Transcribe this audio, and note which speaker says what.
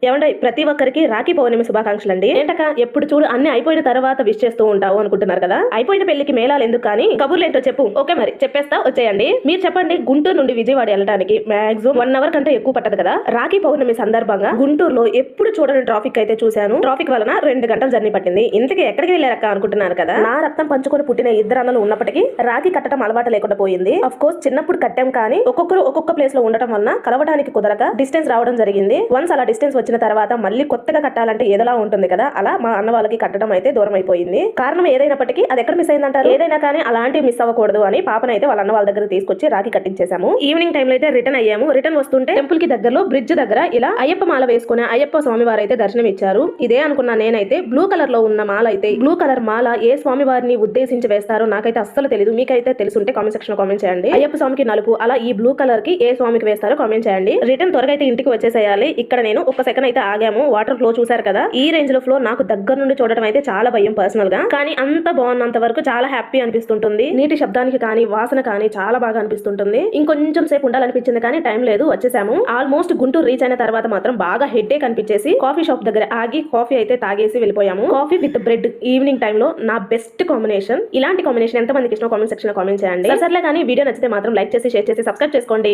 Speaker 1: ఏమంటే ప్రతి ఒక్కరికి రాఖీ పౌర్ణమి శుభాకాంక్షలు అండి. ఏంటక ఎప్పుడు చూడు అన్ని అయిపోయిన తర్వాత విష్ చేస్తూ ఉంటావు అనుకుంటున్నారు కదా. అయిపోయిన పెళ్లికి మేళాలు ఎందుకు కానీ కబుర్లు ఏంటో చెప్పు. ఓకే మరి చెప్పేస్తా, వచ్చేయండి. మీరు చెప్పండి, గుంటూరు నుండి విజయవాడ వెళ్ళడానికి మాక్సిమం 1 అవర్ కంటే ఎక్కువ పట్టదు కదా. రాఖీ పౌర్ణమి సందర్భంగా గుంటూరులో ఎప్పుడు చూడని ట్రాఫిక్ అయితే చూశాను. ట్రాఫిక్ వలన 2 గంటల జర్నీ పట్టింది. ఇంతకీ ఎక్కడికి వెళ్ళారక్క అనుకుంటున్నారు కదా. నా రక్తం పంచుకొని పుట్టిన 2 అన్నలు ఉన్నప్పటికీ రాఖీ కట్టడం అలవాటు లేకుండా పోయింది. అఫ్ కోర్స్ చిన్నప్పుడు కట్టాం, కానీ ఒక్కొక్కరు ఒక్కొక్క ప్లేస్ లో ఉండటం వలన కలవడానికి కుదరక డిస్టెన్స్ రావడం జరిగింది. వన్స్ అలా డిస్టెన్స్ వచ్చిన తర్వాత మళ్ళీ కొత్తగా కట్టాలంటే ఏదోలా ఉంటుంది కదా. అలా మా అన్న వాళ్ళకి కట్టడం అయితే దూరం అయిపోయింది. కారణం ఏదైనప్పటికీ అది ఎక్కడ మిస్ అయిందంటారు. ఏదైనా కానీ అలాంటివి మిస్ అవ్వకూడదు అని పాపనైతే వాళ్ళ అన్న వాళ్ళ దగ్గర తీసుకొచ్చి రాఖీ కట్టించేసాము. ఈవినింగ్ టైం లో అయితే రిటర్న్ అయ్యాము. రిటర్న్ వస్తుంటే టెంపుల్ కి దగ్గరలో బ్రిడ్జ్ దగ్గర ఇలా అయ్యప్ప మాల వేసుకునే అయ్యప్ప స్వామి వారు అయితే దర్శనం ఇచ్చారు. ఇదే అనుకున్నా నేనైతే. బ్లూ కలర్ లో ఉన్న మాల అయితే, బ్లూ కలర్ మాల ఏ స్వామి వారిని ఉద్దేశించి వేస్తారో నాకైతే అస్సలు తెలియదు. మీకైతే తెలుసుంటే కామెంట్ సెక్షన్ లో కామెంట్ చేయండి. అయ్యప్ప స్వామికి నలుపు, అలా ఈ బ్లూ కలర్ కి ఏ స్వామికి వేస్తారో కామెంట్ చేయండి. రిటర్న్ త్వరగా అయితే ఇంటికి వచ్చేసేయాలి. ఇక్కడ నేను ఒక సెకండ్ అయితే ఆగాము. వాటర్ ఫ్లో చూసారు కదా. ఈ రేంజ్ లో ఫ్లో నాకు దగ్గర నుండి చూడటం అయితే చాలా భయం పర్సనల్ గా, కానీ అంత బాగున్నంత వరకు చాలా హ్యాపీ అనిపిస్తుంటుంది. నీటి శబ్దానికి కానీ వాసన కానీ చాలా బాగా అనిపిస్తుంటుంది. ఇంకొంచెం సేపు ఉండాలనిపించింది కానీ టైం లేదు, వచ్చేసాము. ఆల్మోస్ట్ గుంటూరు రీచ్ అయిన తర్వాత మాత్రం బాగా హెడ్ఏక్ అనిపించేసి కాఫీ షాప్ దగ్గర ఆగి కాఫీ అయితే తాగేసి వెళ్ళిపోయాము. Coffee with bread evening time లో నా బెస్ట్ కాంబినేషన్. ఇలాంటి కాంబినేషన్ ఎంత మందికి ఇష్టం కామెంట్ సెక్షన్ లో కామెంట్ చేయండి. సర్లే కానీ వీడియో నచ్చితే మాత్రం లైక్ చేసి షేర్ చేసి సబ్స్క్రైబ్ చేసుకోండి.